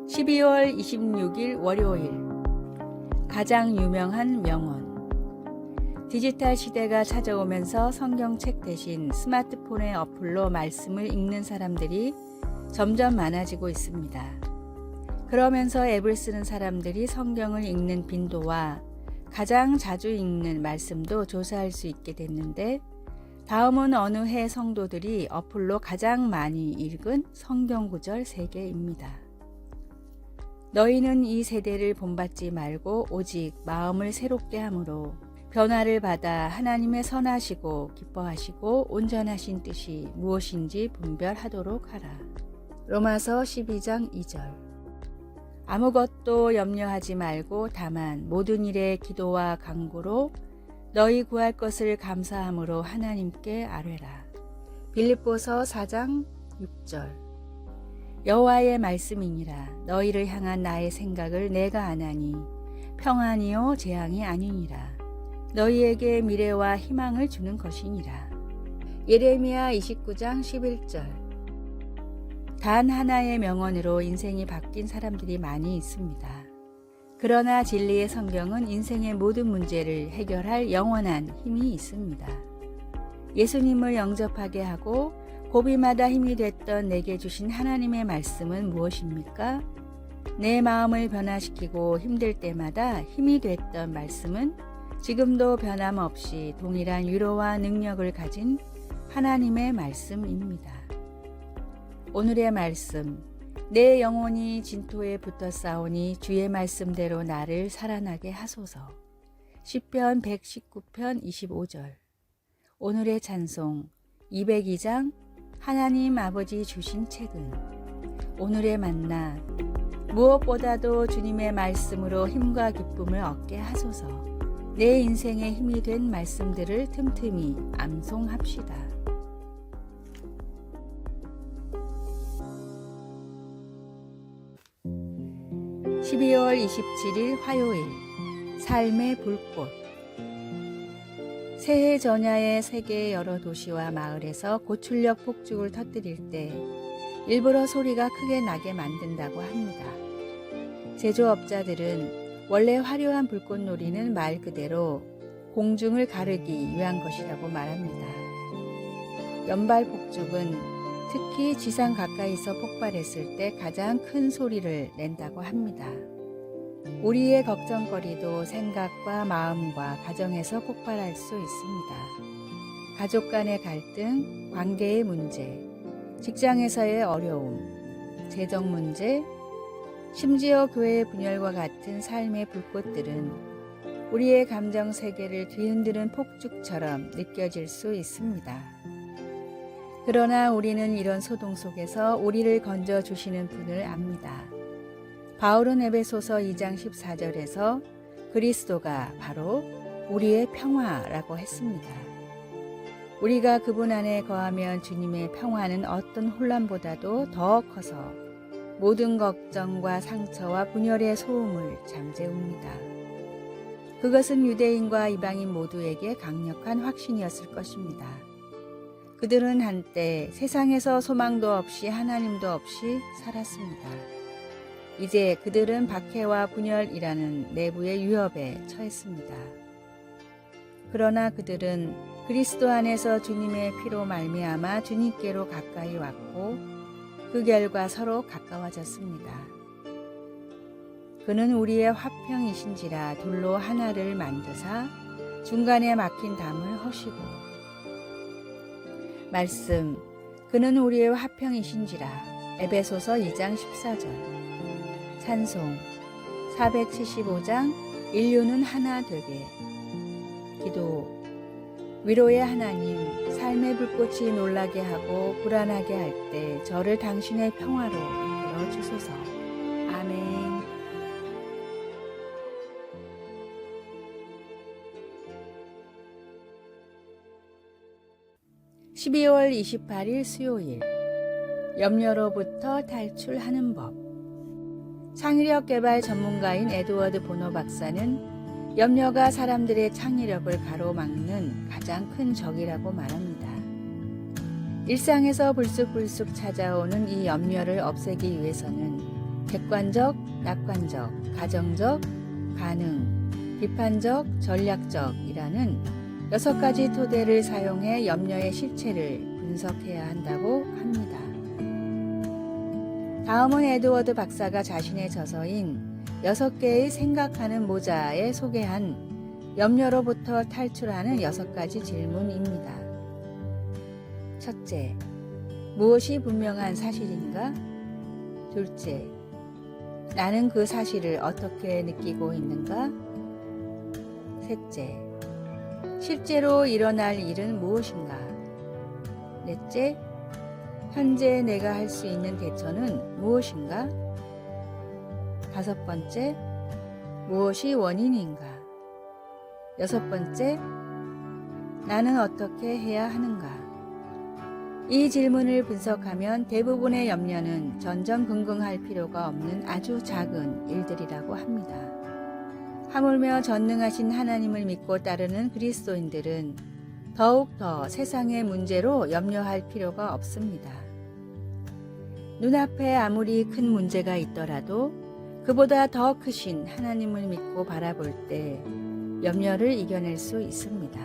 12월 26일 월요일 가장 유명한 명언. 디지털 시대가 찾아오면서 성경책 대신 스마트폰의 어플로 말씀을 읽는 사람들이 점점 많아지고 있습니다. 그러면서 앱을 쓰는 사람들이 성경을 읽는 빈도와 가장 자주 읽는 말씀도 조사할 수 있게 됐는데, 다음은 어느 해 성도들이 어플로 가장 많이 읽은 성경 구절 3개입니다. 너희는 이 세대를 본받지 말고 오직 마음을 새롭게 함으로 변화를 받아 하나님의 선하시고 기뻐하시고 온전하신 뜻이 무엇인지 분별하도록 하라. 로마서 12장 2절. 아무것도 염려하지 말고 다만 모든 일에 기도와 간구로 너희 구할 것을 감사함으로 하나님께 아뢰라. 빌립보서 4장 6절. 여호와의 말씀이니라. 너희를 향한 나의 생각을 내가 아나니 평안이요 재앙이 아니니라. 너희에게 미래와 희망을 주는 것이니라. 예레미야 29장 11절. 단 하나의 명언으로 인생이 바뀐 사람들이 많이 있습니다. 그러나 진리의 성경은 인생의 모든 문제를 해결할 영원한 힘이 있습니다. 예수님을 영접하게 하고 고비마다 힘이 됐던 내게 주신 하나님의 말씀은 무엇입니까? 내 마음을 변화시키고 힘들 때마다 힘이 됐던 말씀은 지금도 변함없이 동일한 위로와 능력을 가진 하나님의 말씀입니다. 오늘의 말씀. 내 영혼이 진토에 붙어 싸우니 주의 말씀대로 나를 살아나게 하소서. 시편 119편 25절. 오늘의 찬송. 202장 하나님 아버지 주신 책은. 오늘의 만나. 무엇보다도 주님의 말씀으로 힘과 기쁨을 얻게 하소서. 내 인생의 힘이 된 말씀들을 틈틈이 암송합시다. 12월 27일 화요일. 삶의 불꽃. 새해 전야에 세계의 여러 도시와 마을에서 고출력 폭죽을 터뜨릴 때 일부러 소리가 크게 나게 만든다고 합니다. 제조업자들은 원래 화려한 불꽃놀이는 말 그대로 공중을 가르기 위한 것이라고 말합니다. 연발 폭죽은 특히 지상 가까이서 폭발했을 때 가장 큰 소리를 낸다고 합니다. 우리의 걱정거리도 생각과 마음과 가정에서 폭발할 수 있습니다. 가족 간의 갈등, 관계의 문제, 직장에서의 어려움, 재정 문제, 심지어 교회의 분열과 같은 삶의 불꽃들은 우리의 감정 세계를 뒤흔드는 폭죽처럼 느껴질 수 있습니다. 그러나 우리는 이런 소동 속에서 우리를 건져주시는 분을 압니다. 바울은 에베소서 2장 14절에서 그리스도가 바로 우리의 평화라고 했습니다. 우리가 그분 안에 거하면 주님의 평화는 어떤 혼란보다도 더 커서 모든 걱정과 상처와 분열의 소음을 잠재웁니다. 그것은 유대인과 이방인 모두에게 강력한 확신이었을 것입니다. 그들은 한때 세상에서 소망도 없이 하나님도 없이 살았습니다. 이제 그들은 박해와 분열이라는 내부의 위협에 처했습니다. 그러나 그들은 그리스도 안에서 주님의 피로 말미암아 주님께로 가까이 왔고 그 결과 서로 가까워졌습니다. 그는 우리의 화평이신지라 둘로 하나를 만드사 중간에 막힌 담을 허시고. 말씀. 그는 우리의 화평이신지라. 에베소서 2장 14절. 찬송. 475장 인류는 하나 되게. 기도. 위로의 하나님, 삶의 불꽃이 놀라게 하고 불안하게 할 때 저를 당신의 평화로 이끌어 주소서. 아멘. (12월 28일) 수요일. 염려로부터 탈출하는 법. 창의력 개발 전문가인 에드워드 보노 박사는 염려가 사람들의 창의력을 가로막는 가장 큰 적이라고 말합니다. 일상에서 불쑥불쑥 찾아오는 이 염려를 없애기 위해서는 객관적, 낙관적, 가정적, 가능, 비판적, 전략적이라는 6가지 토대를 사용해 염려의 실체를 분석해야 한다고 합니다. 다음은 에드워드 박사가 자신의 저서인 6개의 생각하는 모자에 소개한 염려로부터 탈출하는 6가지 질문입니다. 첫째, 무엇이 분명한 사실인가? 둘째, 나는 그 사실을 어떻게 느끼고 있는가? 셋째, 실제로 일어날 일은 무엇인가? 넷째, 현재 내가 할 수 있는 대처는 무엇인가? 다섯 번째, 무엇이 원인인가? 여섯 번째, 나는 어떻게 해야 하는가? 이 질문을 분석하면 대부분의 염려는 전전긍긍할 필요가 없는 아주 작은 일들이라고 합니다. 하물며 전능하신 하나님을 믿고 따르는 그리스도인들은 더욱더 세상의 문제로 염려할 필요가 없습니다. 눈앞에 아무리 큰 문제가 있더라도 그보다 더 크신 하나님을 믿고 바라볼 때 염려를 이겨낼 수 있습니다.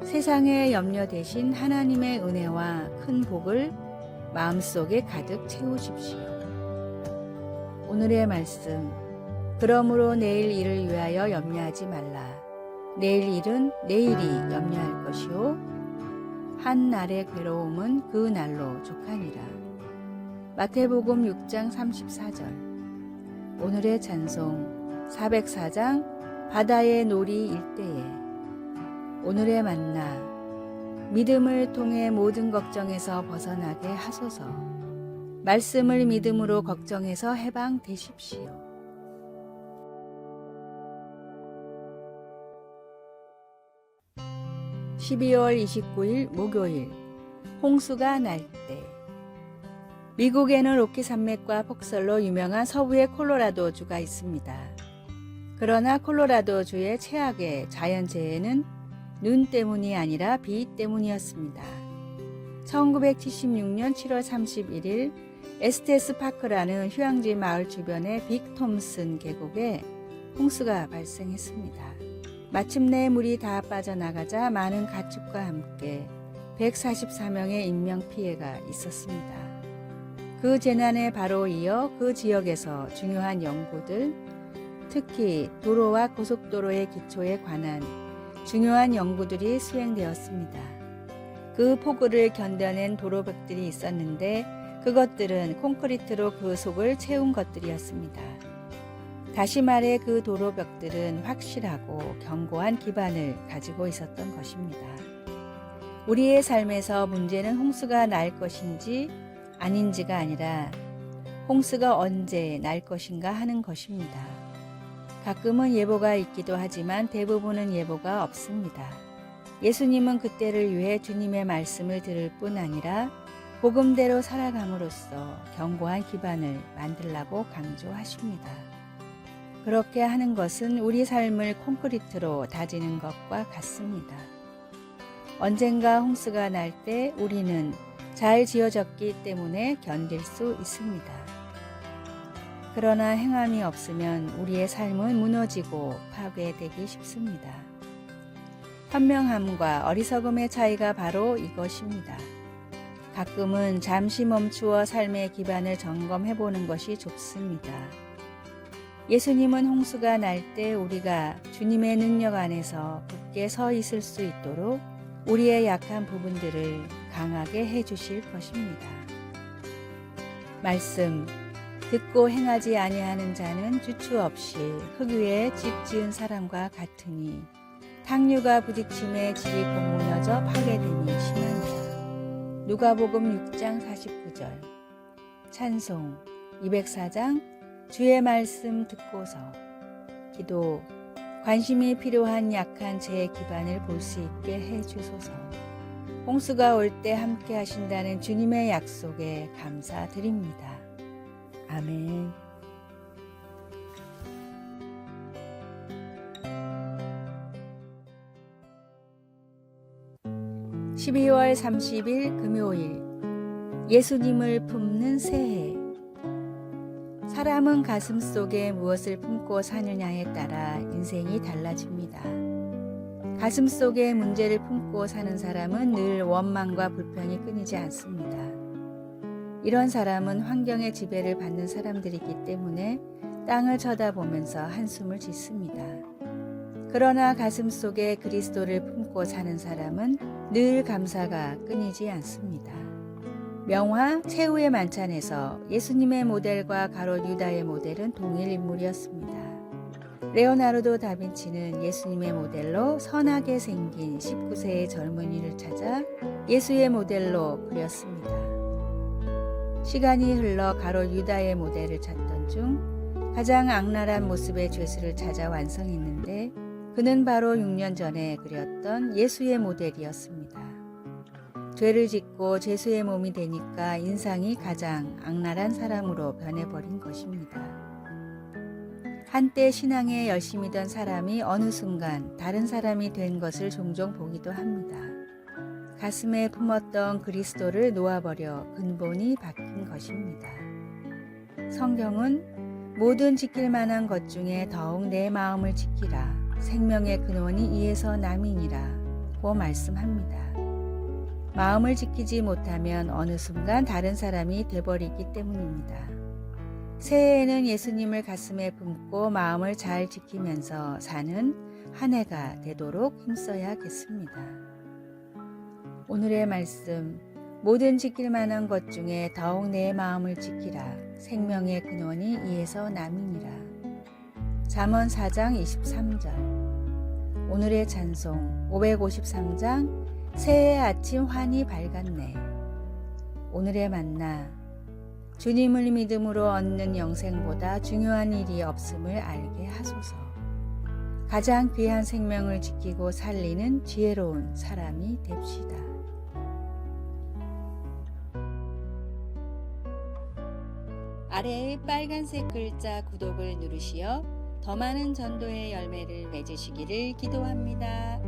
세상의 염려 대신 하나님의 은혜와 큰 복을 마음속에 가득 채우십시오. 오늘의 말씀, 그러므로 내일 일을 위하여 염려하지 말라. 내일 일은 내일이 염려할 것이요 한 날의 괴로움은 그 날로 족하니라. 마태복음 6장 34절. 오늘의 찬송 404장 바다의 놀이 일대에. 오늘의 만나, 믿음을 통해 모든 걱정에서 벗어나게 하소서. 말씀을 믿음으로 걱정에서 해방되십시오. 12월 29일 목요일, 홍수가 날 때. 미국에는 로키 산맥과 폭설로 유명한 서부의 콜로라도주가 있습니다. 그러나 콜로라도주의 최악의 자연재해는 눈 때문이 아니라 비 때문이었습니다. 1976년 7월 31일 에스테스 파크라는 휴양지 마을 주변의 빅 톰슨 계곡에 홍수가 발생했습니다. 마침내 물이 다 빠져나가자 많은 가축과 함께 144명의 인명피해가 있었습니다. 그 재난에 바로 이어 그 지역에서 중요한 연구들, 특히 도로와 고속도로의 기초에 관한 중요한 연구들이 수행되었습니다. 그 폭우를 견뎌낸 도로벽들이 있었는데 그것들은 콘크리트로 그 속을 채운 것들이었습니다. 다시 말해 그 도로벽들은 확실하고 견고한 기반을 가지고 있었던 것입니다. 우리의 삶에서 문제는 홍수가 날 것인지 아닌지가 아니라 홍수가 언제 날 것인가 하는 것입니다. 가끔은 예보가 있기도 하지만 대부분은 예보가 없습니다. 예수님은 그때를 위해 주님의 말씀을 들을 뿐 아니라 복음대로 살아감으로써 견고한 기반을 만들라고 강조하십니다. 그렇게 하는 것은 우리 삶을 콘크리트로 다지는 것과 같습니다. 언젠가 홍수가 날 때 우리는 잘 지어졌기 때문에 견딜 수 있습니다. 그러나 행함이 없으면 우리의 삶은 무너지고 파괴되기 쉽습니다. 현명함과 어리석음의 차이가 바로 이것입니다. 가끔은 잠시 멈추어 삶의 기반을 점검해 보는 것이 좋습니다. 예수님은 홍수가 날 때 우리가 주님의 능력 안에서 굳게 서 있을 수 있도록 우리의 약한 부분들을 강하게 해주실 것입니다. 말씀, 듣고 행하지 아니하는 자는 주추 없이 흙 위에 집 지은 사람과 같으니 탕류가 부딪힘에 집이 곧 무너져 파괴됨이 심하니라. 누가복음 6장 49절. 찬송 204장 주의 말씀 듣고서. 기도, 관심이 필요한 약한 제 기반을 볼 수 있게 해주소서. 홍수가 올 때 함께 하신다는 주님의 약속에 감사드립니다. 아멘. (12월 30일) 금요일, 예수님을 품는 새해. 사람은 가슴 속에 무엇을 품고 사느냐에 따라 인생이 달라집니다. 가슴 속에 문제를 품고 사는 사람은 늘 원망과 불평이 끊이지 않습니다. 이런 사람은 환경의 지배를 받는 사람들이기 때문에 땅을 쳐다보면서 한숨을 짓습니다. 그러나 가슴 속에 그리스도를 품고 사는 사람은 늘 감사가 끊이지 않습니다. 명화 최후의 만찬에서 예수님의 모델과 가롯 유다의 모델은 동일 인물이었습니다. 레오나르도 다빈치는 예수님의 모델로 선하게 생긴 19세의 젊은이를 찾아 예수의 모델로 그렸습니다. 시간이 흘러 가롯 유다의 모델을 찾던 중 가장 악랄한 모습의 죄수를 찾아 완성했는데 그는 바로 6년 전에 그렸던 예수의 모델이었습니다. 죄를 짓고 죄수의 몸이 되니까 인상이 가장 악랄한 사람으로 변해버린 것입니다. 한때 신앙에 열심이던 사람이 어느 순간 다른 사람이 된 것을 종종 보기도 합니다. 가슴에 품었던 그리스도를 놓아버려 근본이 바뀐 것입니다. 성경은 모든 지킬 만한 것 중에 더욱 내 마음을 지키라. 생명의 근원이 이에서 남이니라 고 말씀합니다. 마음을 지키지 못하면 어느 순간 다른 사람이 돼버리기 때문입니다. 새해에는 예수님을 가슴에 품고 마음을 잘 지키면서 사는 한 해가 되도록 힘써야겠습니다. 오늘의 말씀, 모든 지킬 만한 것 중에 더욱 내 마음을 지키라. 생명의 근원이 이에서 남이니라. 잠언 4장 23절. 오늘의 찬송 553장 새해 아침 환히 밝았네. 오늘의 만나, 주님을 믿음으로 얻는 영생보다 중요한 일이 없음을 알게 하소서. 가장 귀한 생명을 지키고 살리는 지혜로운 사람이 됩시다. 아래의 빨간색 글자 구독을 누르시어 더 많은 전도의 열매를 맺으시기를 기도합니다.